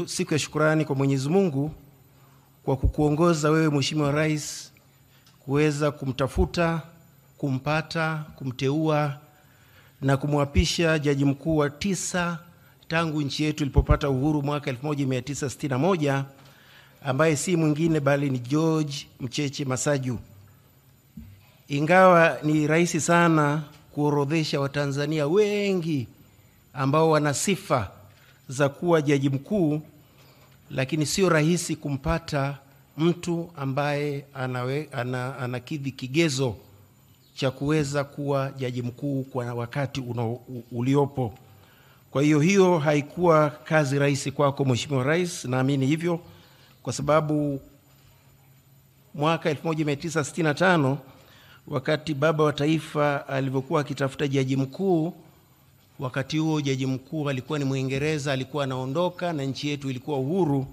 siku ya shukrani kwa Mwenyezi Mungu kwa kukuongoza wewe Mheshimiwa Rais kuweza kumtafuta, kumpata, kumteua na kumwapisha jaji mkuu wa 9 tangu nchi yetu ilipopata uhuru mwaka 1961, ambaye si mwingine bali ni George Mcheche Masaju. Ingawa ni rahisi sana kuorodhesha Watanzania wengi ambao wana sifa za kuwa jaji mkuu, lakini sio rahisi kumpata mtu ambaye anakidhi kigezo cha kuweza kuwa jaji mkuu kwa wakati uliopo. Kwa hiyo haikuwa kazi rahisi kwako Mheshimiwa Rais, naamini hivyo, kwa sababu mwaka 1965 wakati baba wa taifa alivyokuwa akitafuta jaji mkuu, wakati huo jaji mkuu alikuwa ni Mwingereza, alikuwa anaondoka na nchi yetu ilikuwa uhuru.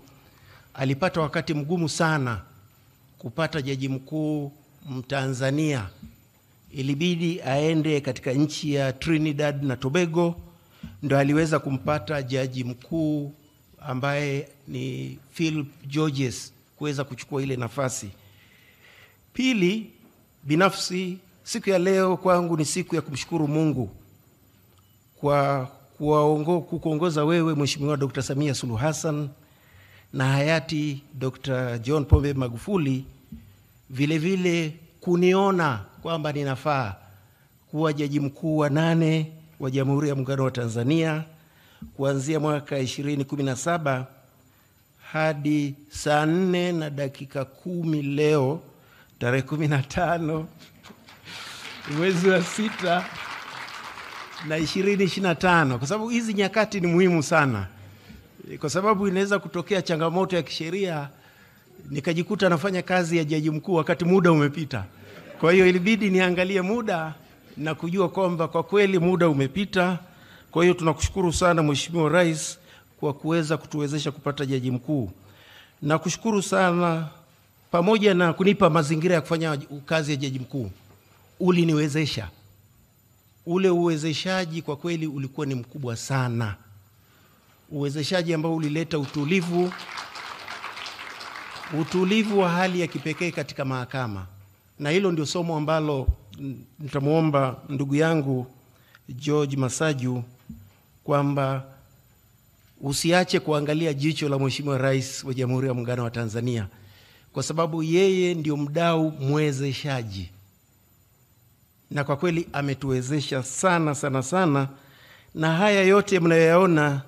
Alipata wakati mgumu sana kupata jaji mkuu Mtanzania. Ilibidi aende katika nchi ya Trinidad na Tobago, ndo aliweza kumpata jaji mkuu ambaye ni Philip Georges kuweza kuchukua ile nafasi. Pili, binafsi siku ya leo kwangu ni siku ya kumshukuru Mungu kwa kuongoza wewe Mheshimiwa Dr. Samia Suluhu Hassan na hayati Dr. John Pombe Magufuli vile vile kuniona kwamba ninafaa kuwa jaji mkuu wa 8 wa Jamhuri ya Muungano wa Tanzania kuanzia mwaka 2017 hadi saa 4:10 leo tarehe 15 mwezi wa 6 na 2025, kwa sababu hizi nyakati ni muhimu sana, kwa sababu inaweza kutokea changamoto ya kisheria nikajikuta nafanya kazi ya jaji mkuu wakati muda umepita. Kwa hiyo ilibidi niangalie muda na kujua kwamba kwa kweli muda umepita. Kwa hiyo tunakushukuru sana Mheshimiwa Rais kwa kuweza kutuwezesha kupata jaji mkuu. Na kushukuru sana pamoja na kunipa mazingira ya kufanya kazi ya jaji mkuu. Uliniwezesha. Ule uwezeshaji kwa kweli ulikuwa ni mkubwa sana. Uwezeshaji ambao ulileta utulivu wa hali ya kipekee katika mahakama. Na hilo ndio somo ambalo nitamuomba ndugu yangu George Masaju kwamba usiache kuangalia jicho la Mheshimiwa Rais wa Jamhuri ya Muungano wa Tanzania, kwa sababu yeye ndio mdau mwezeshaji. Na kwa kweli ametuwezesha sana sana sana, na haya yote mnayoyaona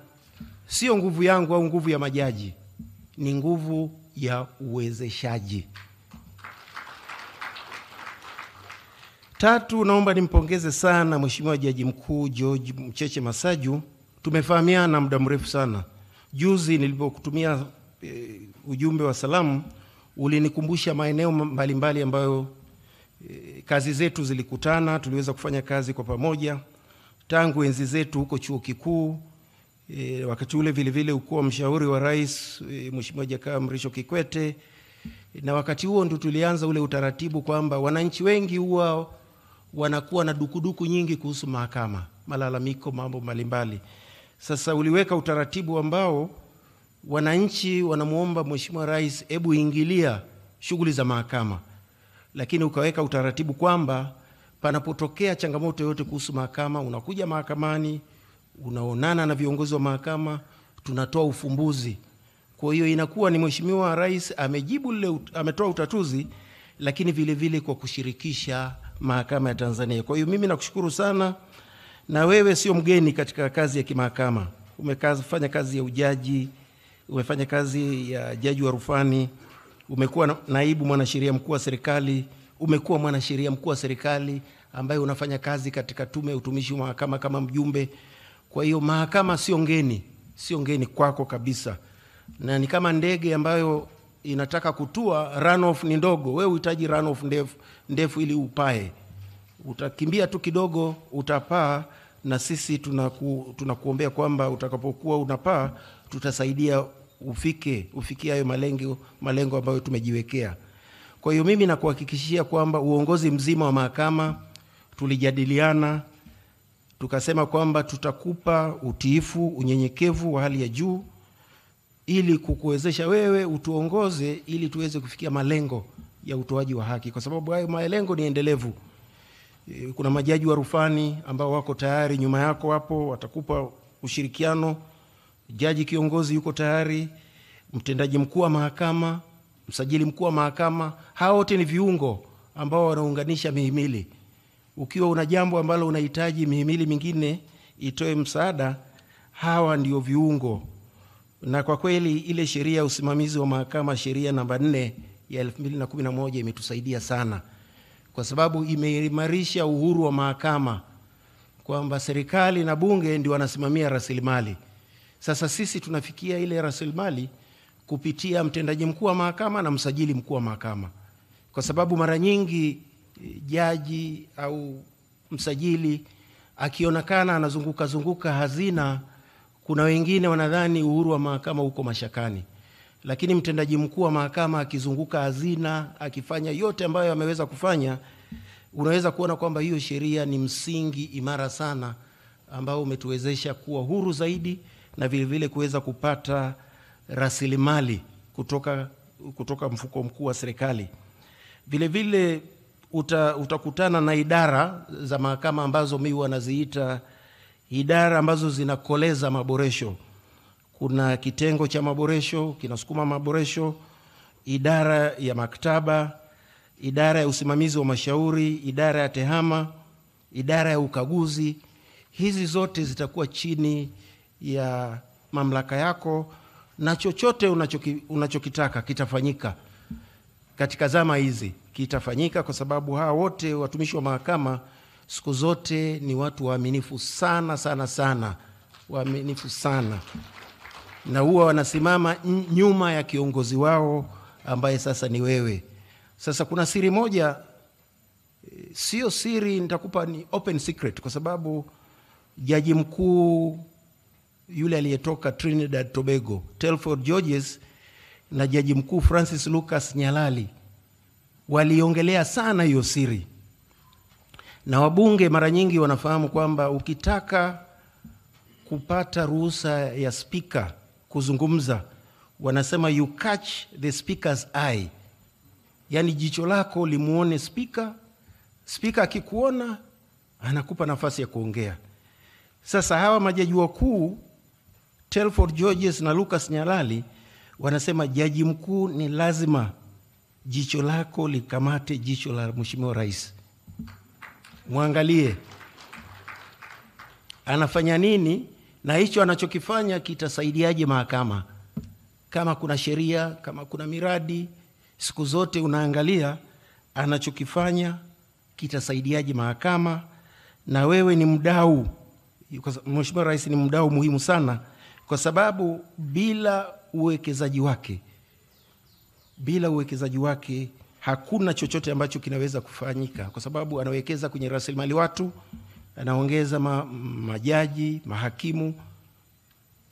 sio nguvu yangu au nguvu ya majaji, ni nguvu ya uwezeshaji. Tatu, naomba nimpongeze sana Mheshimiwa Jaji Mkuu George Mcheche Masaju. Tumefahamiana muda mrefu sana. Juzi nilipokutumia ujumbe wa salamu, ulinikumbusha maeneo mbalimbali ambayo kazi zetu zilikutana, tuliweza kufanya kazi kwa pamoja tangu enzi zetu huko chuo kikuu. Wakati ule vile vile ukuwa mshauri wa Rais Mheshimiwa Jakaya Mrisho Kikwete, na wakati huo ndo tulianza ule utaratibu kwamba wananchi wengi huwa wanakuwa na dukuduku nyingi kuhusu mahakama, malalamiko, mambo mbalimbali. Sasa uliweka utaratibu ambao wananchi wanamuomba Mheshimiwa Rais hebu ingilia shughuli za mahakama, lakini ukaweka utaratibu kwamba panapotokea changamoto yote kuhusu mahakama, unakuja mahakamani, unaonana na viongozi wa mahakama, tunatoa ufumbuzi. Kwa hiyo inakuwa ni Mheshimiwa Rais ametoa utatuzi, lakini vile vile kwa kushirikisha mahakama ya Tanzania. Kwa hiyo mimi nakushukuru sana, na wewe sio mgeni katika kazi ya kimahakama. Umefanya kazi ya ujaji, umefanya kazi ya jaji wa rufani, umekuwa naibu mwanasheria mkuu wa serikali, umekuwa mwanasheria mkuu wa serikali ambaye unafanya kazi katika tume ya utumishi wa mahakama kama mjumbe. Kwa hiyo mahakama sio ngeni kwako kabisa. Na ni kama ndege ambayo inataka kutua, run off ni ndogo. Wewe uhitaji run off ndefu ili upae. Utakimbia tu kidogo utapaa, na sisi tunakuombea kwamba utakapokuwa unapaa tutasaidia ufikie hayo malengo ambayo tumejiwekea. Kwa hiyo mimi nakuhakikishia kwamba uongozi mzima wa mahakama tulijadiliana, tukasema kwamba tutakupa utiifu, unyenyekevu wa hali ya juu, ili kukuwezesha wewe utuongoze ili tuweze kufikia malengo ya utoaji wa haki, kwa sababu hayo malengo ni endelevu. Kuna majaji wa rufani ambao wako tayari nyuma yako hapo, watakupa ushirikiano. Jaji kiongozi yuko tayari, mtendaji mkuu wa mahakama, msajili mkuu wa mahakama, hao wote ni viungo ambao wanaunganisha mihimili. Ukiwa una jambo ambalo unahitaji mihimili mingine itoe msaada, hawa ndio viungo. Na kwa kweli ile sheria ya usimamizi wa mahakama, sheria namba 4 ya 2011 imetusaidia sana, kwa sababu imeimarisha uhuru wa mahakama, kwamba serikali na bunge ndio wanasimamia rasilimali. Sasa sisi tunafikia ile rasilimali kupitia mtendaji mkuu wa mahakama na msajili mkuu wa mahakama, kwa sababu mara nyingi jaji au msajili akionekana anazunguka hazina, kuna wengine wanadhani uhuru wa mahakama uko mashakani. Lakini mtendaji mkuu wa mahakama akizunguka hazina, akifanya yote ambayo ameweza kufanya, unaweza kuona kwamba hiyo sheria ni msingi imara sana ambao umetuwezesha kuwa huru zaidi, na vile vile kuweza kupata rasilimali kutoka mfuko mkuu wa serikali. Vile vile utakutana na idara za mahakama ambazo mimi wanaziita idara ambazo zinakoleza maboresho. Kuna kitengo cha maboresho kinasukuma maboresho, idara ya maktaba, idara ya usimamizi wa mashauri, idara ya tehama, idara ya ukaguzi. Hizi zote zitakuwa chini ya mamlaka yako, na chochote unachokitaka kitafanyika katika zama hizi, kitafanyika, kwa sababu hawa wote watumishi wa mahakama siku zote ni watu waaminifu sana, waaminifu sana, na huwa wanasimama nyuma ya kiongozi wao ambaye sasa ni wewe. Sasa kuna siri moja, sio siri, nitakupa, ni open secret, kwa sababu jaji mkuu yule aliyetoka Trinidad Tobago, Telford Georges, na jaji mkuu Francis Lucas Nyalali waliongelea sana hiyo siri. Na wabunge mara nyingi wanafahamu kwamba ukitaka kupata ruhusa ya speaker kuzungumza, wanasema you catch the speaker's eye. Yani jicho lako limuone speaker, speaker akikuona anakupa nafasi ya kuongea. Sasa hawa majaji wakuu Telford Georges na Lucas Nyalali wanasema jaji mkuu ni lazima jicho lako likamate jicho la Mheshimiwa Rais. Muangalie anafanya nini, na hicho anachokifanya kitasaidiaje mahakama. Kama kuna sheria, kama kuna miradi, siku zote unaangalia anachokifanya kitasaidiaje mahakama. Na wewe ni mdau, Mheshimiwa Rais ni mdau muhimu sana, kwa sababu bila uwekezaji wake hakuna chochote ambacho kinaweza kufanyika, kwa sababu anawekeza kwenye rasilimali watu, anaongeza majaji, mahakimu,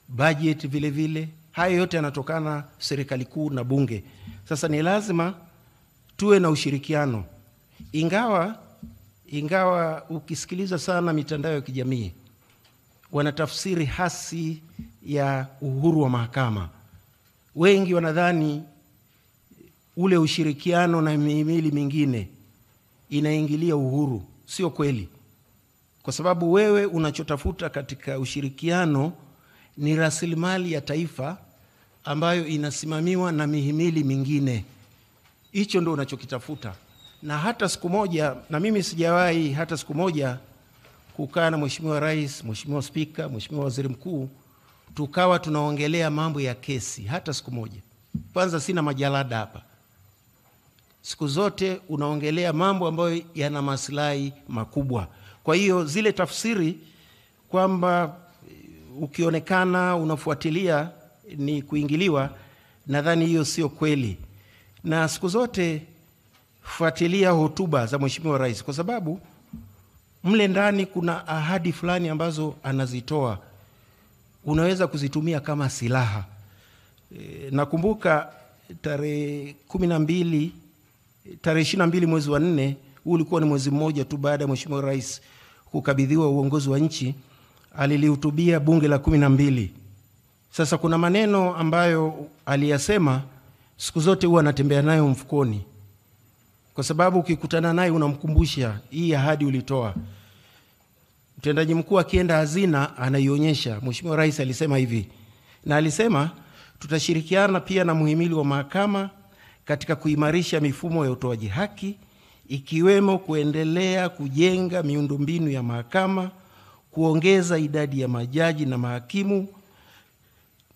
budget vile vile. Hayo yote yanatokana serikali kuu na bunge. Sasa ni lazima tuwe na ushirikiano. Ingawa ukisikiliza sana mitandao ya kijamii, wanatafsiri hasi ya uhuru wa mahakama. Wengi wanadhani ule ushirikiano na mihimili mingine inaingilia uhuru. Sio kweli, kwa sababu wewe unachotafuta katika ushirikiano ni rasilimali ya taifa ambayo inasimamiwa na mihimili mingine. Hicho ndio unachokitafuta. Na hata siku moja, na mimi sijawahi hata siku moja kukaa na Mheshimiwa Rais, Mheshimiwa Spika, Mheshimiwa Waziri Mkuu tukawa tunaongelea mambo ya kesi hata siku moja. Kwanza sina majalada hapa. Siku zote unaongelea mambo ambayo yana maslahi makubwa. Kwa hiyo zile tafsiri kwamba ukionekana unafuatilia ni kuingiliwa, nadhani hiyo sio kweli. Na siku zote fuatilia hotuba za Mheshimiwa Rais, kwa sababu mle ndani kuna ahadi fulani ambazo anazitoa, unaweza kuzitumia kama silaha. Nakumbuka tarehe 22 mwezi wa 4, huu ulikuwa ni mwezi mmoja tu baada ya Mheshimiwa Rais kukabidhiwa uongozi wa nchi, alilihutubia bunge la 12. Sasa kuna maneno ambayo aliyasema siku zote huwa anatembea nayo mfukoni, kwa sababu ukikutana naye unamkumbusha hii ahadi ulitoa. Mtendaji mkuu akienda hazina anaionyesha. Mheshimiwa Rais alisema hivi, na alisema tutashirikiana pia na muhimili wa mahakama katika kuimarisha mifumo ya utoaji haki, ikiwemo kuendelea kujenga miundombinu ya mahakama, kuongeza idadi ya majaji na mahakimu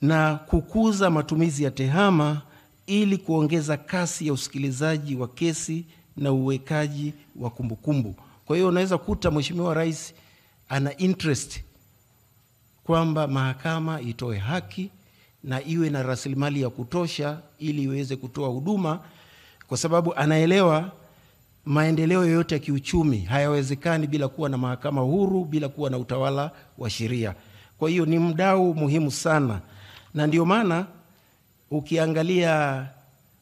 na kukuza matumizi ya tehama ili kuongeza kasi ya usikilizaji wa kesi na uwekaji wa kumbukumbu. Kwa hiyo unaweza kuta Mheshimiwa Rais ana interest kwamba mahakama itoe haki na iwe na rasilimali ya kutosha ili iweze kutoa huduma, kwa sababu anaelewa maendeleo yoyote ya kiuchumi hayawezekani bila kuwa na mahakama huru, bila kuwa na utawala wa sheria. Kwa hiyo ni mdau muhimu sana, na ndio maana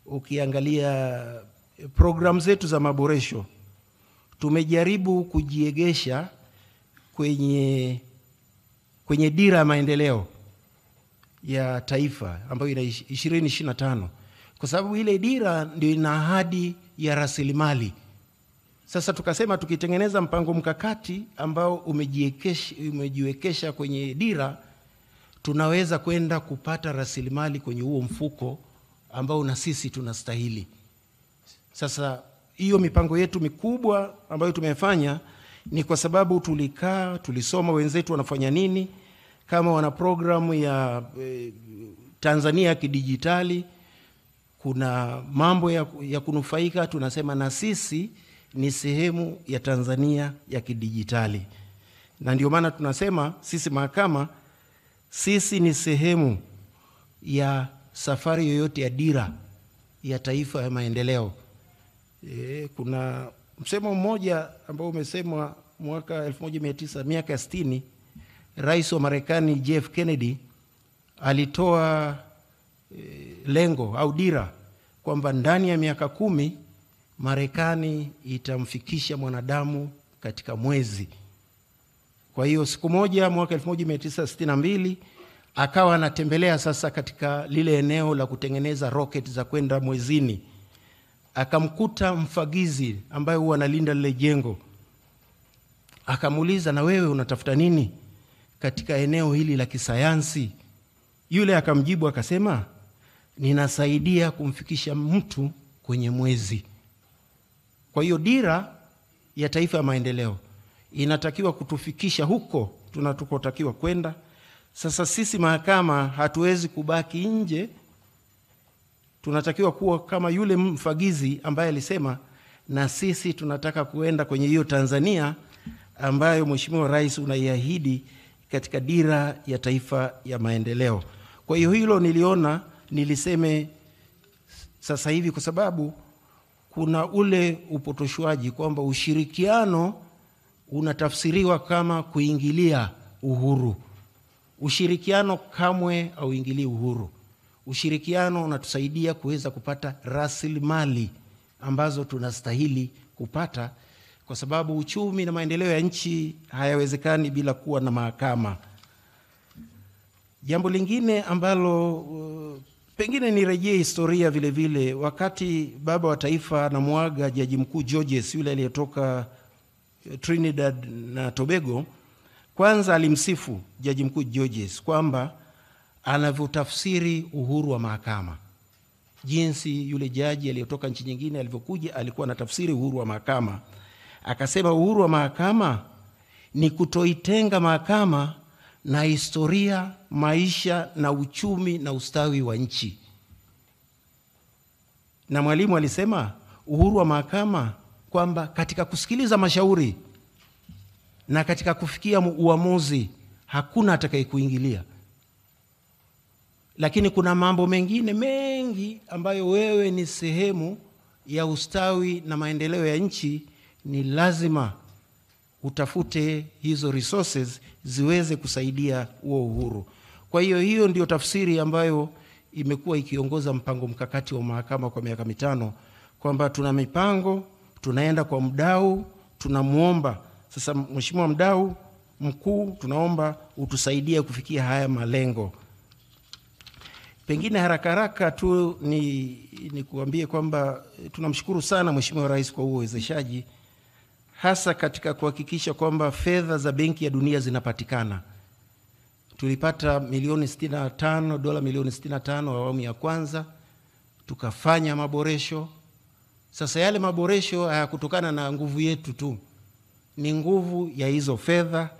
ukiangalia program zetu za maboresho tumejaribu kujiegesha kwenye dira ya maendeleo ya taifa ambayo ina 2025, kwa sababu ile dira ndio ina ahadi ya rasilimali. Sasa tukasema tukitengeneza mpango mkakati ambao umejiwekesha kwenye dira, tunaweza kwenda kupata rasilimali kwenye huo mfuko ambao na sisi tunastahili. Sasa hiyo mipango yetu mikubwa ambayo tumefanya ni kwa sababu tulisoma wenzetu wanafanya nini, kama wana programu ya Tanzania kidijitali, kuna mambo ya kunufaika, tunasema na sisi ni sehemu ya Tanzania ya kidijitali. Na ndio maana tunasema sisi mahakama, sisi ni sehemu ya safari yoyote ya dira ya taifa ya maendeleo. Kuna msemo mmoja ambao umesemwa mwaka 1960, Rais wa Marekani Jeff Kennedy alitoa lengo au dira kwamba ndani ya miaka 10 Marekani itamfikisha mwanadamu katika mwezi. Kwa hiyo siku moja mwaka 1962 akawa anatembelea sasa katika lile eneo la kutengeneza rocket za kwenda mwezini. Akamkuta mfagizi ambaye huwa analinda lile jengo. Akamuuliza, na wewe unatafuta nini katika eneo hili la kisayansi? Yule akamjibu akasema, ninasaidia kumfikisha mtu kwenye mwezi. Kwa hiyo dira ya taifa ya maendeleo inatakiwa kutufikisha huko tunatukotakiwa kwenda. Sasa sisi mahakama hatuwezi kubaki nje, tunatakiwa kuwa kama yule mfagizi ambaye alisema, na sisi tunataka kuenda kwenye hiyo Tanzania ambayo Mheshimiwa Rais unaiahidi katika dira ya taifa ya maendeleo. Kwa hiyo hilo niliona niliseme sasa hivi, kwa sababu kuna ule upotoshwaji kwamba ushirikiano unatafsiriwa kama kuingilia uhuru. Ushirikiano kamwe hauingilii uhuru. Ushirikiano unatusaidia kuweza kupata rasilimali ambazo tunastahili kupata, kwa sababu uchumi na maendeleo ya nchi hayawezekani bila kuwa na mahakama. Jambo lingine ambalo pengine nirejee historia vile vile, wakati baba wa taifa anamuaga Jaji Mkuu Georges, yule aliyetoka Trinidad na Tobago, kwanza alimsifu Jaji Mkuu Georges kwamba anavyotafsiri uhuru wa mahakama. Jinsi yule jaji aliyotoka nchi nyingine alivyokuja alikuwa anatafsiri uhuru wa mahakama. Akasema uhuru wa mahakama ni kutoitenga mahakama na historia, maisha na uchumi na ustawi wa nchi. Na Mwalimu alisema uhuru wa mahakama kwamba katika kusikiliza mashauri na katika kufikia uamuzi hakuna atakayekuingilia. Lakini kuna mambo mengine mengi ambayo wewe ni sehemu ya ustawi na maendeleo ya nchi, ni lazima utafute hizo resources ziweze kusaidia huo uhuru. Kwa hiyo hiyo ndio tafsiri ambayo imekuwa ikiongoza mpango mkakati wa mahakama kwa miaka 5, kwamba tuna mipango, tunaenda kwa mdau, tunamuomba sasa, Mheshimiwa mdau mkuu, tunaomba utusaidie kufikia haya malengo. Pengine haraka haraka tu ni kuambie kwamba tunamshukuru sana Mheshimiwa Rais kwa uwezeshaji, hasa katika kuhakikisha kwamba fedha za Benki ya Dunia zinapatikana. Tulipata milioni 65, dola milioni 65 awamu ya kwanza, tukafanya maboresho. Sasa yale maboresho hayakutokana na nguvu yetu tu, ni nguvu ya hizo fedha.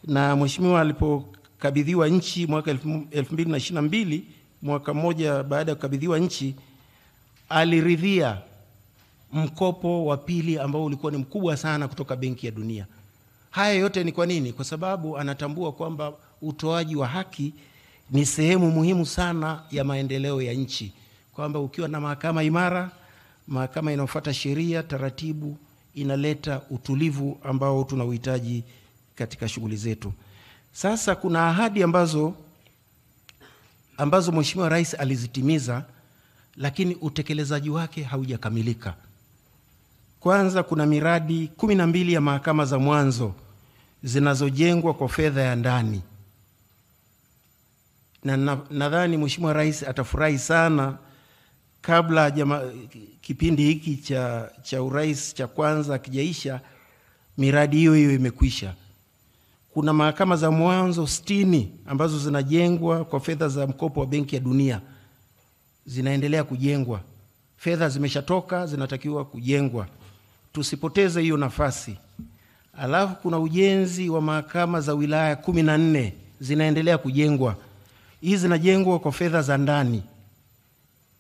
Na Mheshimiwa alipokabidhiwa nchi mwaka 2022, mwaka mmoja baada ya kukabidhiwa nchi, aliridhia mkopo wa pili ambao ulikuwa ni mkubwa sana kutoka Benki ya Dunia. Haya yote ni kwa nini? Kwa sababu anatambua kwamba utoaji wa haki ni sehemu muhimu sana ya maendeleo ya nchi, kwamba ukiwa na mahakama imara, mahakama inayofuata sheria, taratibu, inaleta utulivu ambao tunauhitaji katika shughuli zetu. Sasa kuna ahadi ambazo Mheshimiwa Rais alizitimiza, lakini utekelezaji wake haujakamilika. Kwanza, kuna miradi 12 ya mahakama za mwanzo zinazojengwa kwa fedha ya ndani. Na nadhani Mheshimiwa Rais atafurahi sana, kabla kipindi hiki cha urais cha kwanza kijaisha, miradi hiyo imekwisha. Kuna mahakama za mwanzo 60 ambazo zinajengwa kwa fedha za mkopo wa Benki ya Dunia, zinaendelea kujengwa. Fedha zimeshatoka, zinatakiwa kujengwa. Tusipoteze hiyo nafasi. Alafu kuna ujenzi wa mahakama za wilaya 14 zinaendelea kujengwa. Hizi zinajengwa kwa fedha za ndani,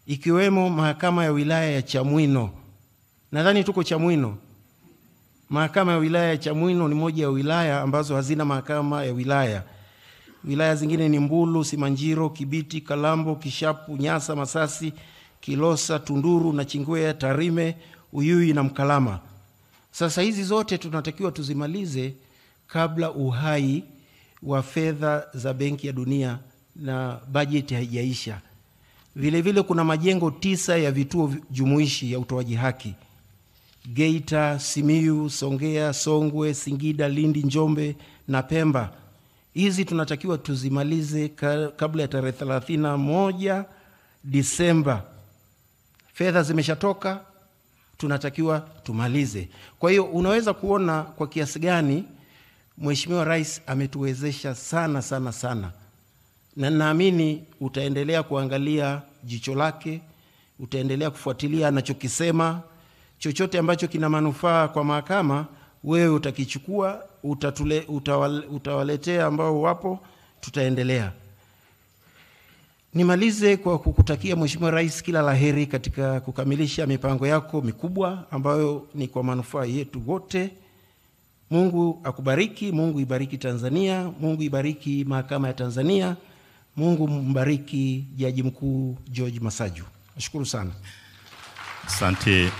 ikiwemo mahakama ya wilaya ya Chamwino. Nadhani tuko Chamwino. Mahakama ya wilaya ya Chamwino ni moja ya wilaya ambazo hazina mahakama ya wilaya. Wilaya zingine ni Mbulu, Simanjiro, Kibiti, Kalambo, Kishapu, Nyasa, Masasi, Kilosa, Tunduru na Chingwea, Tarime, Uyui na Mkalama. Sasa hizi zote tunatakiwa tuzimalize kabla uhai wa fedha za Benki ya Dunia na bajeti haijaisha. Vile vile kuna majengo 9 ya vituo jumuishi ya utoaji haki: Geita, Simiyu, Songea, Songwe, Singida, Lindi, Njombe na Pemba. Hizi tunatakiwa tuzimalize kabla ya tarehe 31 Disemba. Fedha zimeshatoka, tunatakiwa tumalize. Kwa hiyo unaweza kuona kwa kiasi gani Mheshimiwa Rais ametuwezesha sana sana sana. Na naamini utaendelea kuangalia jicho lake, utaendelea kufuatilia anachokisema. Chochote ambacho kina manufaa kwa mahakama, wewe utakichukua, utawaletea ambao wapo, tutaendelea. Nimalize kwa kukutakia Mheshimiwa Rais kila laheri katika kukamilisha mipango yako mikubwa ambayo ni kwa manufaa yetu wote. Mungu akubariki, Mungu ibariki Tanzania, Mungu ibariki mahakama ya Tanzania, Mungu mbariki Jaji Mkuu George Masaju. Nashukuru sana. Asante.